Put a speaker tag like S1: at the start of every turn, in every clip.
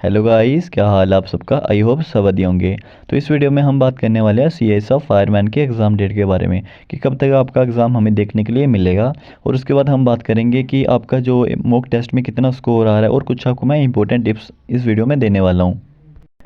S1: Hello guys, क्या हाल आप सबका। आई होप सब बढ़िया होंगे। तो इस वीडियो में हम बात करने वाले हैं सीएस ऑफ फायरमैन के एग्ज़ाम डेट के बारे में कि कब तक आपका एग्ज़ाम हमें देखने के लिए मिलेगा। और उसके बाद हम बात करेंगे कि आपका जो मॉक टेस्ट में कितना स्कोर आ रहा है और कुछ आपको मैं इंपॉर्टेंट टिप्स इस वीडियो में देने वाला हूँ।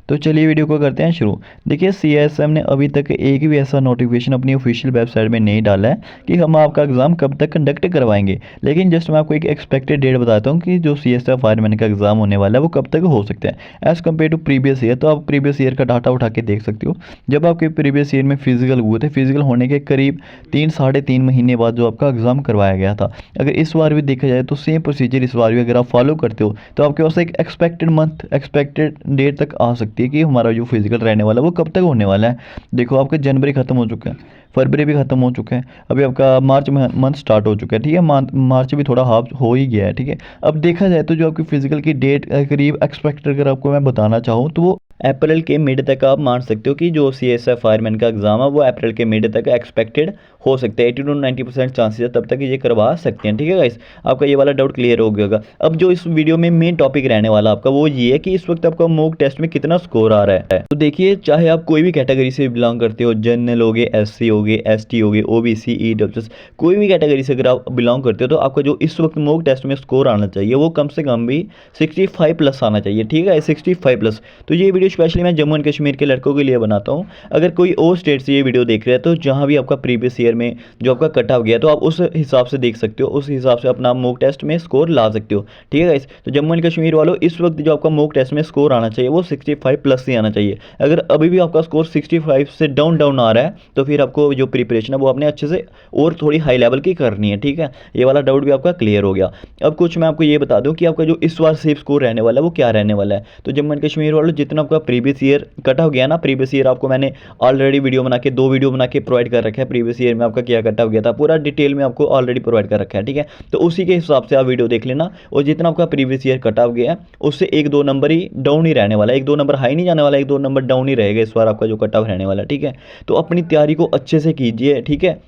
S1: तो चलिए वीडियो को करते हैं शुरू। देखिए, सीएसएम ने अभी तक एक भी ऐसा नोटिफिकेशन अपनी ऑफिशियल वेबसाइट में नहीं डाला है कि हम आपका एग्ज़ाम कब तक कंडक्ट करवाएंगे। लेकिन जस्ट मैं आपको एक एक्सपेक्टेड डेट बताता हूँ कि जो सीएसएफ फायरमैन का एग्ज़ाम होने वाला है वो कब तक हो सकता है as compare to previous year. तो आप प्रीवियस ईयर का डाटा उठा के देख सकते हो। जब आपके प्रीवियस ईयर में फिजिकल हुए थे, फिजिकल होने के करीब 3 साढ़े 3 महीने बाद जो आपका एग्ज़ाम करवाया गया था। अगर इस बार भी देखा जाए तो सेम प्रोसीजर इस बार भी अगर आप फॉलो करते हो तो आपके पास एक एक्सपेक्टेड मंथ, एक्सपेक्टेड डेट तक आ सकती है कि हमारा जो फिजिकल रहने वाला है वो कब तक होने वाला है। देखो, आपका जनवरी खत्म हो चुका है, फरवरी भी खत्म हो चुका है, अभी आपका मार्च मंथ स्टार्ट हो चुका है। ठीक है, मार्च भी थोड़ा हाफ हो ही गया है। ठीक है, अब देखा जाए तो जो आपकी फिजिकल की डेट करीब एक्सपेक्टेड अगर आपको मैं बताना चाहूँ तो वो अप्रैल के मिड तक आप मान सकते हो कि जो सी एस एफ फायरमैन का एग्ज़ाम है वो अप्रैल के मिड तक एक्सपेक्टेड हो सकता है। 80 to 90% चांसेस है तब तक ये करवा सकते हैं। ठीक है गाइस, आपका ये वाला डाउट क्लियर हो गया होगा। अब जो इस वीडियो में मेन टॉपिक रहने वाला आपका वो ये है कि इस वक्त आपका मॉक टेस्ट में कितना स्कोर आ रहा है। तो देखिए, चाहे आप कोई भी कैटेगरी से बिलोंग करते हो, जनरल हो गए, एससी हो गए, एसटी हो गए, ओबीसी, ईडब्ल्यूएस, कोई भी कैटेगरी से अगर आप बिलोंग करते हो तो आपका जो इस वक्त मॉक टेस्ट में स्कोर आना चाहिए वो कम से कम भी 65 प्लस आना चाहिए। ठीक है, 65 प्लस। तो ये वीडियो स्पेशली मैं जम्मू एंड कश्मीर के लड़कों के लिए बनाता हूँ। अगर कोई और स्टेट से ये वीडियो देख रहे हैं तो जहाँ भी आपका प्रीवियस ईयर में जो आपका कट ऑफ गया तो आप उस हिसाब से देख सकते हो, उस हिसाब से अपना मॉक टेस्ट में स्कोर ला सकते हो। ठीक है गाइस, तो जम्मू एंड कश्मीर वालों, इस वक्त जो आपका मॉक टेस्ट में स्कोर आना चाहिए वो 65 प्लस ही आना चाहिए। अगर अभी भी आपका स्कोर 65 से डाउन डाउन आ रहा है तो फिर आपको जो प्रिपरेशन है वो अपने अच्छे से और थोड़ी हाई लेवल की करनी है। ठीक है, ये वाला डाउट भी आपका क्लियर हो गया। अब कुछ मैं आपको ये बता दूं कि आपका जो इस बार सेफ स्कोर रहने वाला है वो क्या रहने वाला है। तो जम्मू एंड कश्मीर वालों, जितना आपका प्रीवियस ईयर कट ऑफ गया ना, प्रीवियस ईयर आपको मैंने ऑलरेडी वीडियो बना के 2 वीडियो बना के प्रोवाइड कर रखा है। प्रीवियस ईयर में आपका क्या कट ऑफ गया था पूरा डिटेल में आपको ऑलरेडी प्रोवाइड कर रखा है। ठीक है, तो उसी के हिसाब से आप वीडियो देख लेना। और जितना आपका प्रीवियस ईयर कट ऑफ गया है उससे 1-2 नंबर ही डाउन ही रहने वाला है, 1-2 नंबर हाई नहीं जाने वाला, 1-2 नंबर डाउन ही रहेगा इस बार आपका जो कट ऑफ रहने वाला है। ठीक है, तो अपनी तैयारी को अच्छे से कीजिए। ठीक है,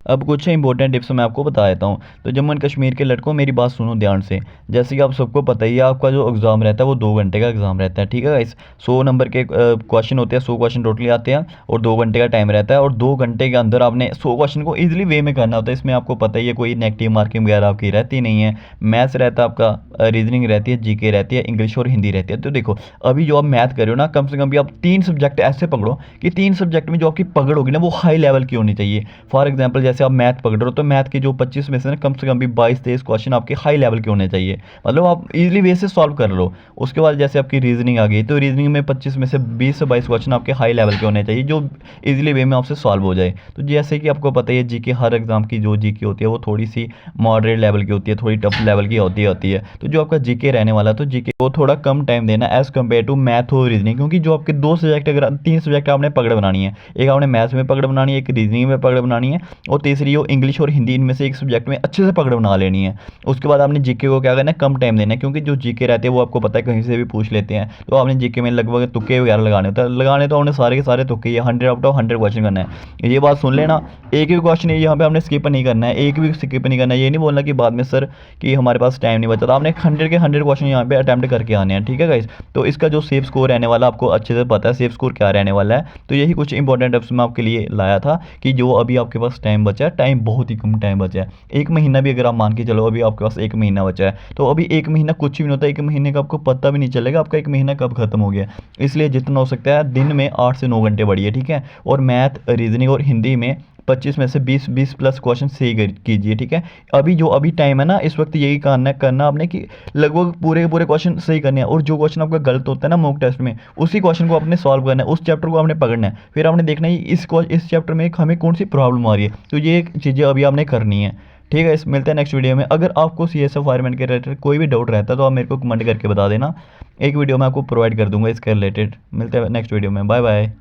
S1: अब कुछ इंपॉर्टेंट टिप्स मैं आपको बता देता हूँ। तो जम्मू एंड कश्मीर के लड़कों, मेरी बात सुनो ध्यान से। जैसे कि आप सबको पता ही है, आपका जो एग्ज़ाम रहता है वो 2 घंटे का एग्ज़ाम रहता है। ठीक है गाइस, 100 नंबर के क्वेश्चन होते हैं, 100 क्वेश्चन टोटली आते हैं और 2 घंटे का टाइम रहता है। और 2 घंटे के अंदर आपने 100 क्वेश्चन को ईजिली वे में करना होता है। इसमें आपको पता ही है कोई नेगेटिव मार्किंग वगैरह आपकी रहती नहीं है। मैथ्स रहता है आपका, रीजनिंग रहती है, जीके रहती है, इंग्लिश और हिंदी रहती है। तो देखो, अभी जो आप मैथ कर रहे हो ना, कम से कम भी आप 3 सब्जेक्ट ऐसे पकड़ो कि 3 सब्जेक्ट में जो आपकी पकड़ होगी ना वो हाई लेवल की होनी चाहिए। फॉर एग्जाम्पल, जैसे आप मैथ पकड़ रहे हो तो मैथ के जो 25 में से ना कम से कम भी 22-23 क्वेश्चन आपके हाई लेवल के होने चाहिए, मतलब आप इजीली वे से सॉल्व कर लो। उसके बाद जैसे आपकी रीजनिंग आ गई तो रीजनिंग में 25 में से 20 से 22 क्वेश्चन आपके हाई लेवल के होने चाहिए जो इजीली वे में आपसे सॉल्व हो जाए। तो जैसे कि आपको पता है जीके, हर एग्जाम की जो जीके होती है वो थोड़ी सी मॉडरेट लेवल की होती है, थोड़ी टफ लेवल की होती है। तो जो आपका जीके रहने वाला, तो जीके को थोड़ा कम टाइम देना एज कम्पेयर टू मैथ और रीजनिंग, क्योंकि जो आपके 2 सब्जेक्ट, अगर 3 सब्जेक्ट आपने पकड़ बनानी है, एक आपने मैथ्स में पकड़ बनानी है, एक रीजनिंग में पकड़ बनानी है और तीसरी हो इंग्लिश और हिंदी, इनमें से एक सब्जेक्ट में अच्छे से पकड़ बना लेनी है। उसके बाद आपने जीके को क्या करना है, कम टाइम देना है, क्योंकि जो जीके रहते हैं वो आपको पता है कहीं से भी पूछ लेते हैं। तो आपने जीके में लगभग तुक्के वगैरह लगाने होते हैं, लगाने तो आपने सारे के सारे तुक्के, 100 आउट ऑफ 100 क्वेश्चन करना है। ये बात सुन लेना, एक भी क्वेश्चन यहाँ पे आपने स्किप नहीं करना है, एक भी स्किप नहीं करना है। ये नहीं बोलना कि बाद में सर कि हमारे पास टाइम नहीं बचा, तो आपने 100 के 100 क्वेश्चन यहाँ पे अटैम्प्ट करके आने हैं। ठीक है गाइस, तो इसका जो सेफ स्कोर रहने वाला आपको अच्छे से पता है सेफ स्कोर क्या रहने वाला है। तो यही कुछ इंपॉर्टेंट टिप्स मैं आपके लिए लाया था कि जो अभी आपके पास टाइम बचा है, टाइम बहुत ही कम टाइम बचा है। 1 महीना भी अगर आप मान के चलो, अभी आपके पास 1 महीना बचा है, तो अभी 1 महीना कुछ भी नहीं होता। 1 महीने का आपको पता भी नहीं चलेगा आपका 1 महीना कब खत्म हो गया। इसलिए जितना हो सकता है दिन में 8 से 9 घंटे बढ़िए। ठीक है, और मैथ, रीजनिंग और हिंदी में 25 में से 20 प्लस क्वेश्चन सही कीजिए। ठीक है, अभी टाइम है ना, इस वक्त यही करना आपने कि लगभग पूरे के पूरे क्वेश्चन सही करने हैं। और जो क्वेश्चन आपका गलत होता है ना मॉक टेस्ट में, उसी क्वेश्चन को आपने सॉल्व करना है, उस चैप्टर को आपने पकड़ना है। फिर आपने देखना है इस चैप्टर में हमें कौन सी प्रॉब्लम आ रही है। तो ये चीज़ें अभी आपने करनी है। ठीक है, इस मिलते हैं नेक्स्ट वीडियो में। अगर आपको सी एस एफ फायरमैन के रिलेटेड कोई भी डाउट रहता है तो आप मेरे को कमेंट करके बता देना, एक वीडियो मैं आपको प्रोवाइड कर दूंगा इसके रिलेटेड। मिलते हैं नेक्स्ट वीडियो में, बाय बाय।